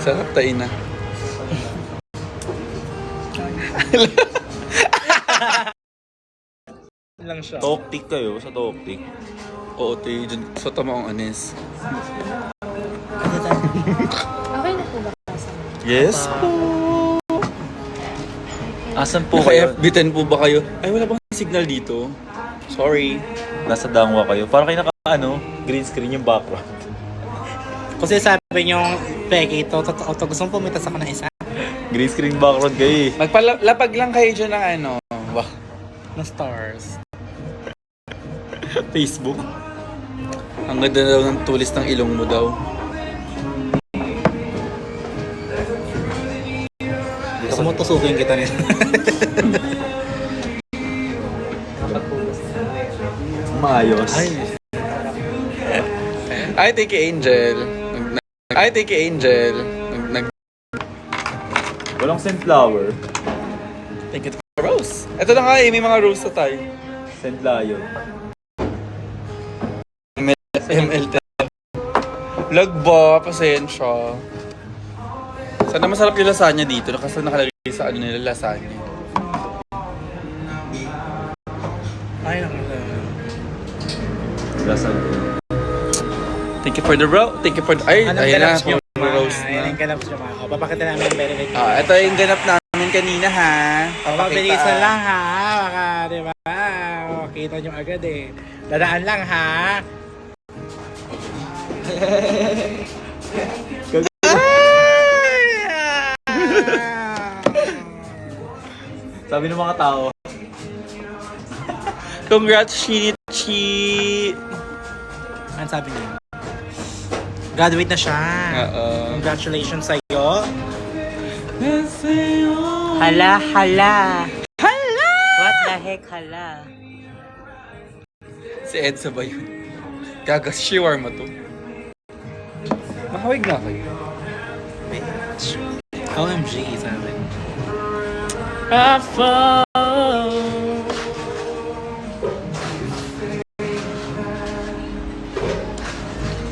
Sarap tayo na. Lang siya. Toktik kayo sa Toktik. Oo, tayo dyan. Sa tamang anis. Okay na po ba kasama? Yes po. Asan po kayo? Naka-FB10 po ba kayo? Ay, wala bang signal dito? Sorry. Nasa Dangwa kayo. Parang kayo green screen yung background. Kasi sabi niyo, Peggy, ito gusto mong pumitas ako ng isa. Green screen background kayo eh. Magpalapag lang kayo dyan ng ano. Wah. Na stars. Facebook. Ang ganda daw ng tulis ng ilong mo daw. Gusto mo tusukin kita nito. Maayos. Ay, thank you, Angel. Ay, thank you, Angel. Walang sunflower. Thank you for rose. Ito na nga eh, may mga rose na tayo. Sunflower. MLT. Vlog ba? Pasensya. Sana masarap yung lasagna dito. Kasi nakalagay sa ano nila, lasagna. Ay, naku. Lasag. Thank you for the rose. Thank you for the... Ay, Anong ayun na. ganaps niyo, For the rose Ayun na. ang ganaps niyo, mga. O, papakita namin yung very late. Ito yung ganap namin kanina, ha? Pabilisan lang, ha? Baka, di ba? Makita nyo agad eh. Dadaan lang, ha? Sabi ng mga tao. Congrats, Shinichi! Ano sabi niya? Graduate na siya. Congratulations sa'yo. Hala, hala. Hala! What the heck, hala? Si Edsa ba yun? Gagas shawarma to. Makawig na kayo. OMG, sabi.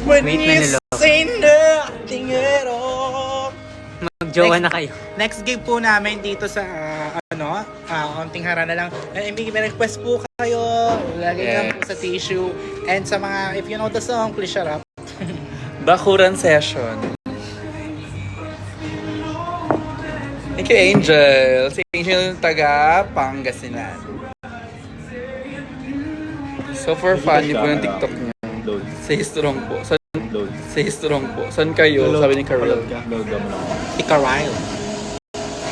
When Wait na you nilo. say nothing at all. Magjowa na kayo. Next gig po namin dito sa Onting Harana lang. And may request po kayo. Lagay lang po sa tissue. And sa mga, if you know the song, please shut up. Bakuran session. Thank you, Angel. Si Angel taga Pangasinan. So for fun, di po ng TikTok niya. Load. Say strong po. Load. Say strong po. Saan kayo? Sabi ni Carol. Load ka mo lang. Ika Ryle.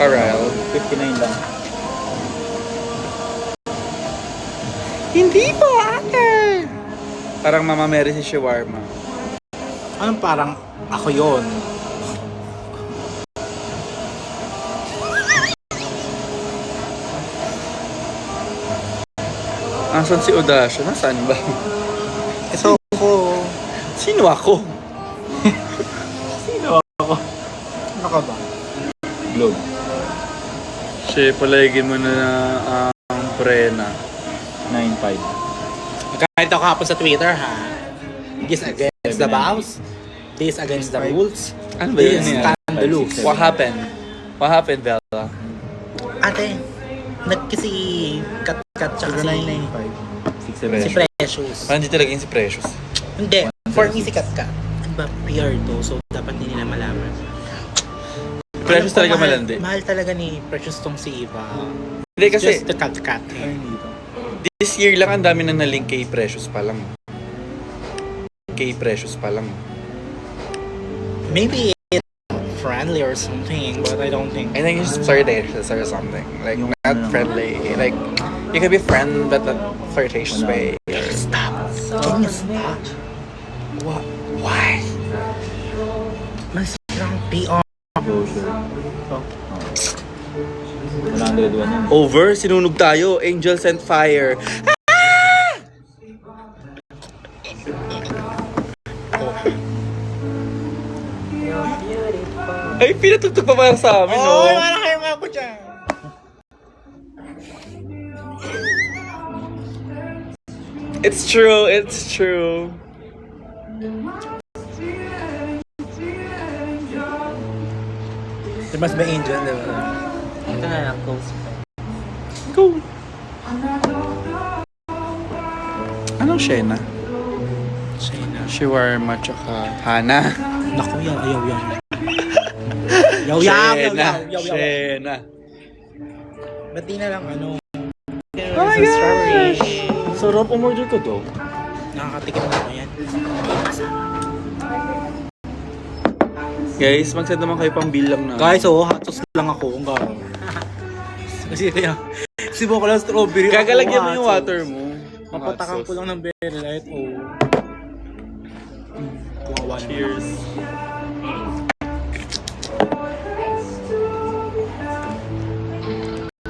Carol. 59 lang. Hindi po, ate! Parang Mama Mary si shawarma. Anong parang ako yon? Asan si Odasio? Nasaan ba? Ito ko. Sino ako? Ano ka ba? Globe. Siya, palagin mo na ang prena. 9.5. Magkakalit ako hapon sa Twitter, ha? This against the bounce. This against the rules. Ano ba yun? This Yan? scandalous. What happened? What happened, Bella? Ate, nagkisi kat tsaka si 6.7. Precious. Parang di talaga yun si Precious. Hindi, for me si Kat. Ano ba, PR to, so dapat hindi nila malaman. Precious Alam ko, talaga mahal- malandi. Mahal talaga ni Precious tong si Eva. Hindi kasi, Just the Kat. this year lang ang dami nang naling kay Precious pa lang. Kay Precious pa lang. Maybe it's friendly or something, but I don't think. I think it's flirtatious or something. Like, not friendly. Like, you can be friend, but not flirtatious way. Stop. Can you stop? What? Why? Masirang PR. Closure. Oh. 101 yun. Over, sinunog tayo. Angels and fire. Ay, pinatugtog pa parang sa amin, no? Oy, wala kayo nga po dyan. It's true, it's true. There must be angel, di ba? Ito na lang, close. Go! Anong Shena? Shayna. Shawarma tsaka Hana. Naku, yaw. Yaw. Shena. Ba't di na lang ano? Oh my gosh! Sarap, umorder ko to. Nakakatikim na ako yan. Guys, mag-send naman kayo pang bill lang na. Guys, hot sauce lang ako. Ang gano'n. Kasi kaya, sibo ko lang strawberry. Gagalagyan mo Ako, yung hot water sauce. mo. Papatakan ko lang ng Very Light. Kawawa naman. Cheers.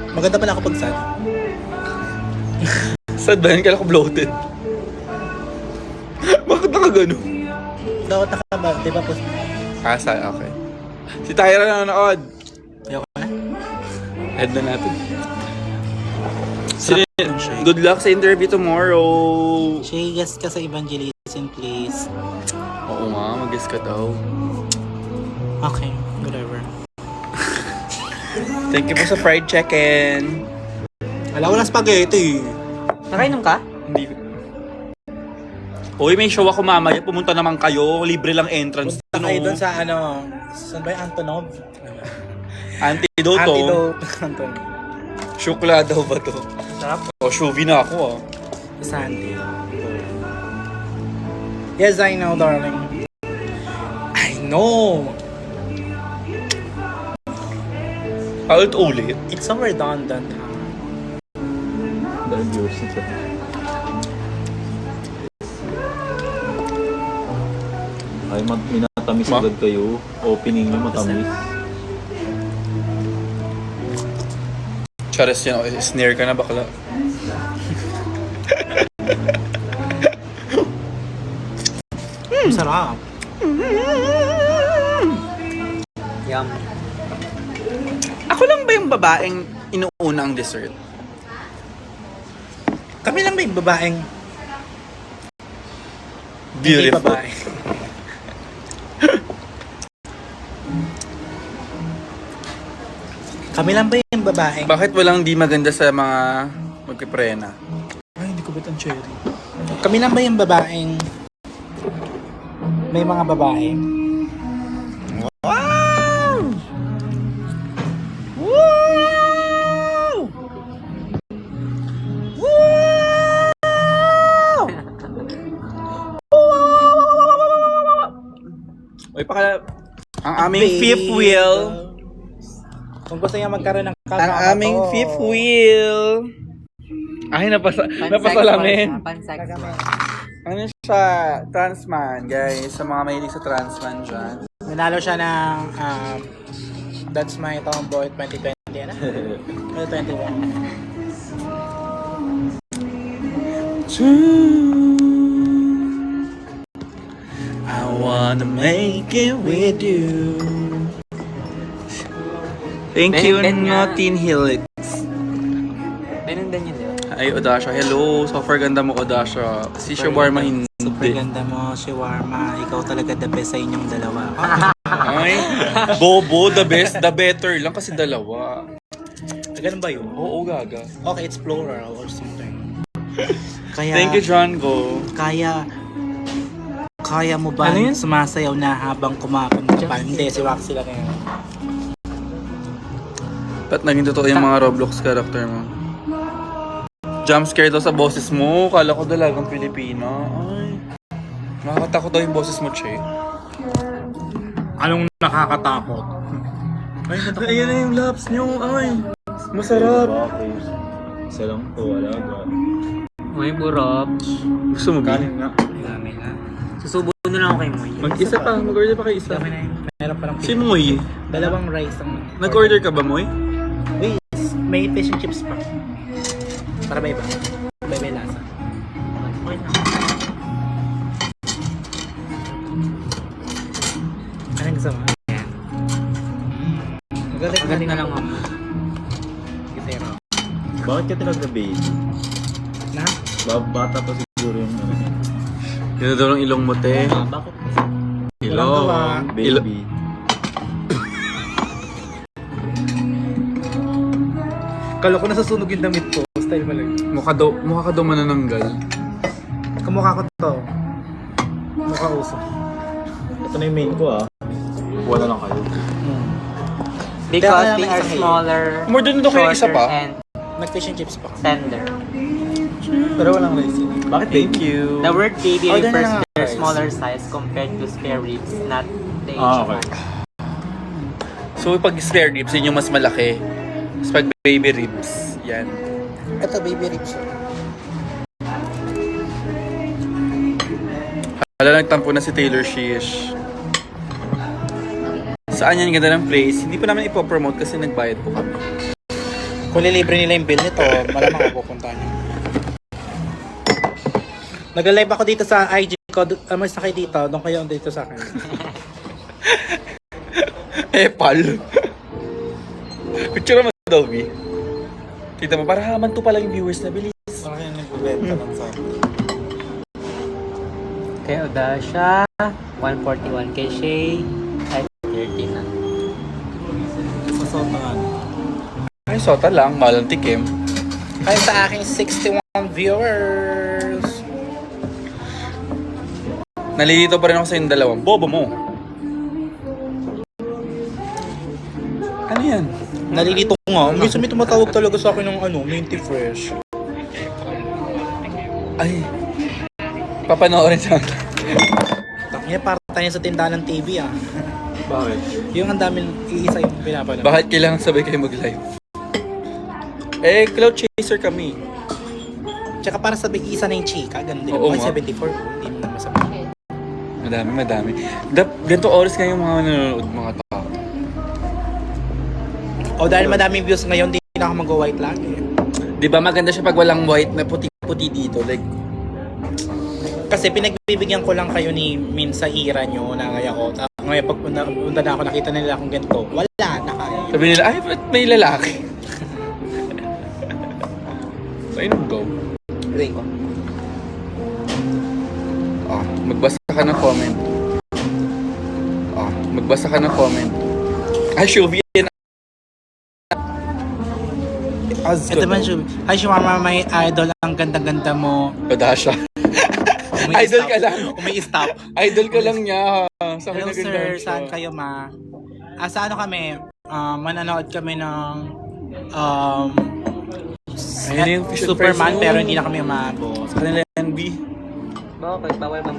Maganda pala ako pag sad. Sad ba yun? Kala ko bloated. Bakit naka gano'n? Dapat ba? Di ba po? Sad, okay. Si Tyra na nanonood. Ayoko na. Head na natin. Good luck sa interview tomorrow. Shay, yes ka sa evangelism, please. Oo nga, mag-guess ka daw. Okay, whatever. Thank you po sa fried chicken. Wala spaghetti. Nakainom ka? Hindi. Uy, may show ako mamaya. Pumunta naman kayo. Libre lang entrance. Punta kayo doon sa ano, saan ba yung Antonov? Antidoto. Antonov. Shukla daw ba to? Sarap. O, shuvi na ako ah. Sandy. Yes, I know, darling. I know. Ulit. It's so redundant, huh? Dahil viewers nito. Ay, minatamis agad kayo. Opening nyo matamis. Charas yan. Okay, snare ka na bakla. Sarap. Yum. Ako lang ba yung babaeng inuuna ang dessert? Kami lang ba yung babaeng Beautiful. hindi babae? Kami lang ba yung babaeng Bakit walang di maganda sa mga magpiprena? Ay, hindi ko ba't ang cherry? Kami lang ba yung babaeng may mga babae? Wow! Wow! Uy, ang aming fifth wheel. Kung gusto niya magkaroon ng Ang kasama aming to, fifth wheel. Ay, napasalamin. Pansex. Ano siya? Transman, guys. Sa mga mahilig sa Transman dyan. nanalo siya ng That's My Tomboy 2020 na? 2021. I wanna make it with you. Thank you, Ben nga. Notin Helix. Pinundan yun, di ba? Ay, Odasha. Hello. Super ganda mo, Odasha. Si Shawarma hindi. Super ganda mo, Shawarma. Ikaw talaga the best sa inyong dalawa. Ay, Bobo, the best, the better lang kasi dalawa. Ganun ba yun? Oo, gaga. Okay, it's plural or something. Kaya, Thank you, John Go. Kaya mo ba Ano yun? sumasayaw na habang kumakamta pa? Hindi, si Waxy lang yun. Ba't naging totoo yung mga Roblox character mo? Jump scare daw sa boses mo. Kala ko dalagang Pilipina. Ay. Nakakatakot daw yung boses mo, Che. Anong nakakatakot? Ayan na yung laps nyo. Ay. Masarap. Bakit? Isa lang to, alaga. May burop. Gusto mo, Bin? nga. Dami na. Susubo na lang ako kay Moy. Mag-isa pa. Mag-order pa kayo isa. Dami na yun. Meron pa lang Si Moy. dalawang rice ang Nag-order ka ba, Moy? Wait, may fish and chips pa. Para ba iba? May lasa. Okay na. Anong gusto mo? Agad na lang ako. Gitero. Bakit ka talaga baby? Na? Bata pa siguro yung ano. Yun daw ng ilong mo, te. Bakit? Walang gawa. Ilong. Baby. Kala ko nasusunog yung damit ko. Style mo lang. Mukha ka daw manananggal. Kamukha ko to. Mukha uso. Ito na yung main ko ah. Kuha na lang kayo. Because Kaya they naman are sa smaller, More doon daw kayo isa shorter, pa. and Nag-fish and chips pa. tender. Pero walang rice. Bakit Thank you. The word baby Order na refers lang to their guys. smaller size compared to spare ribs, not the age Ah, of okay. one. So pag spare ribs, yun yung mas malaki. Tapos pag baby ribs, yan. Ito, baby ribs. Hala, nagtampo na si Taylor Shish. Saan yan? Ganda ng place. Hindi pa namin ipopromote kasi nagbayad po kami. Kung lilibre nila yung bill nito, malamang ako pupunta nyo. Nag-live ako dito sa IG ko. Mas na kayo dito. Doon kayo dito sa akin. Pal. Picture mo daw, B. Kita mo, para haman to pala yung viewers na bilis. Parang yung nagbibenta lang sa akin. Kay Odasha, 141. Kay Shay, 530 na. Masot na nga. Ay, sota lang. Malang tikim. Kaya sa aking 61 viewers. Nalilito pa rin ako sa yung dalawang. Bobo mo. Ano yan? Nalilito ko nga. Minsan may tumatawag talaga sa akin ng minty fresh. Ay. Papanoorin sa Taknya para tayo sa tindahan ng TV ah. Bakit? Yung ang daming iisa yung pinapanood. Bakit kailangan sabay kayo mag-live? Cloud chaser kami. Tsaka para sa big-isa na yung chika, ganun din. Oo Ay, nga. 74 po. Hindi mo naman sabihin. Madami. Ganito oras nga yung mga nanonood, mga tao. O dahil madaming views ngayon, di na ako mag-white lagi. Di ba maganda siya pag walang white na puti-puti dito? Like, Kasi pinagbibigyan ko lang kayo ni Min sa ira nyo na kaya ko. Ngayon pag punta na ako, nakita nila akong ganito. Wala na kaya. sabi nila, ay, ba't may lalaki? So, ayun, go. Ray ko. Magbasa ka ng comment. Magbasa ka ng comment. Ay, Shuvi, yan. Ito man, Shubi. Ay, Shumama, may idol. Ang ganda-ganda mo. Badasha. Idol ka lang. Umi-stop. Idol ka lang niya. Sa akin Hello naganda sir, siya. saan kayo ma? Sa ano kami? Mananood kami ng Ayun yung fish and Superman fries. pero hindi na kami umabot. Sa kanila yan, B. Bakit? Bawal bang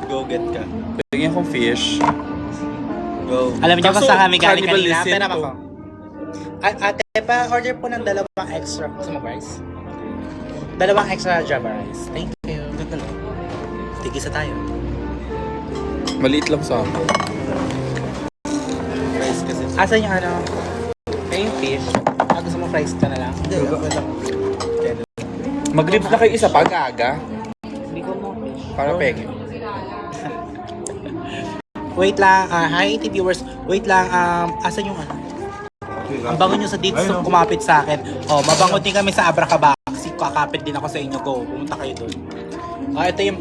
Go get ka. Pagyan kong fish. Go. Alam niyo ba Kaso, saan kami galing kanina? cannibalism Pero to. ako. Ate, pa-order po ng dalawang extra. Gusto mo guys? Dalawang extra Java rice. Thank you. Ganda lang. Tigisa tayo. Maliit lang sa akin. Rice kasi. Asan yung ano? Ay, yung fish. Gusto mo fries ka na lang? Hindi, okay lang. Mag-ribs na kayo isa pa, aga. Hindi ko mo fish. Para peke. Wait lang. Hi, IT viewers. Wait lang. Asan yung ano? Ang bango nyo sa dito so kumapit sa akin. Mabango din kami sa Abracabasi. Kakapit din ako sa inyo. Go, pumunta kayo doon. Ito yung,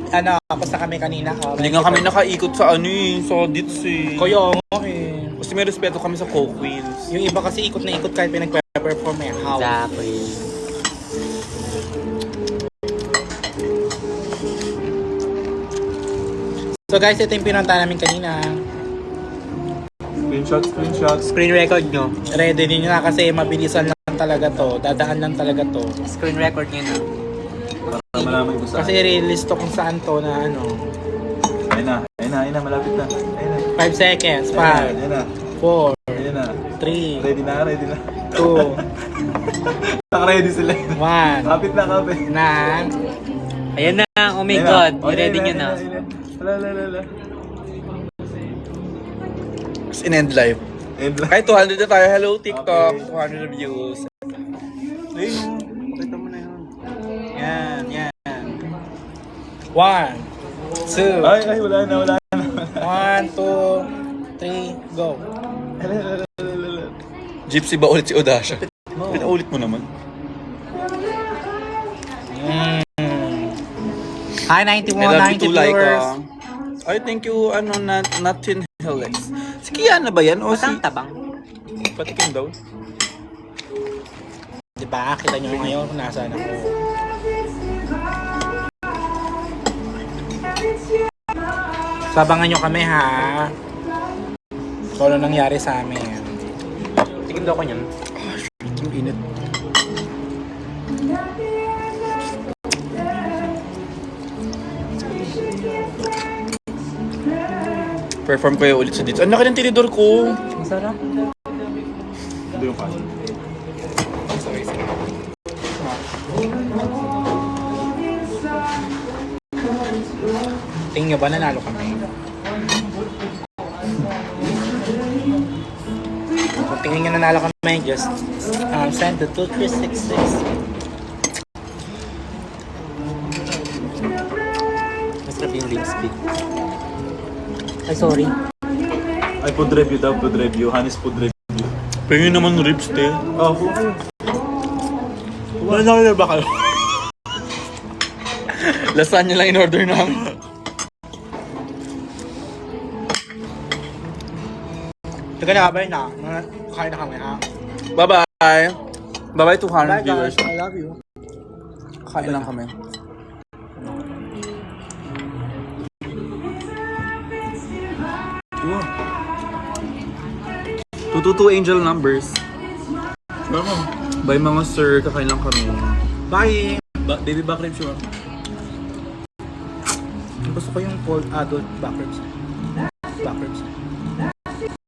basta kami kanina. Hindi nga kami nakaikot sa sa dits eh. Kaya nga eh. Kasi may respeto kami sa Coke Wheels. Yung iba kasi ikot na ikot kahit pinag-perform eh. How? Exactly. So guys, ito yung pinunta namin kanina. Screenshot. Screen record nyo. Ready din na kasi mabilisan lang talaga to. Dadaan lang talaga to. Screen record nyo na. Para malaman ko saan. Kasi release to kung saan to na ano. Ayun na, malapit na. Ayun na. 5 seconds. 5, Ayun na. 4, Ayun na. 3, Ready na. 2, Naka-ready sila. 1. Kapit na. Na. Ayan na, oh my Ayun god. Oh, Ready ayun nyo na. ayun na. Wala. Tapos in-end live. End lang. Ay, 200 na tayo. Hello, TikTok. Okay. 200 views. Ayun, pakita mo na yun. Yan. 1, 2, Ay, wala na. 1, 2, 3, go. Gypsy ba ulit si Odasha? Pinaulit mo naman. Hi, I 91, love you 90 too, like, viewers. ay, thank you, Natin Helix. Si Kiana ba yan? O si... Matang tabang. Patikim daw. Diba? Kita nyo ngayon kung nasaan ako. Sabangan nyo kami ha. Kung ano nangyari sa amin. Tignan daw ko niyan. Ang init. Perform kayo ulit sa dito. Ang laki ng tinidor ko. Masarap. Ito yung kanin. Tingin nyo ba nanalo kami? Kung tingin nyo nanalo kami, just send the 2366. Masarap yung lipstick. Ay, sorry. Ay, food review daw, food review. Hanis food review. Pingin naman ribs, te. Oh, Nanalo ba kayo? Lasagna lang in order namin. Teka na, abay na. Kain na kami ha. Bye-bye. Bye-bye 200 Bye viewers. guys, I love you. Kain lang kami. Wow. 222 angel numbers. Bye mga sir, kakain lang kami. Bye! baby back ribs yun. Gusto ko yung cold adult back ribs.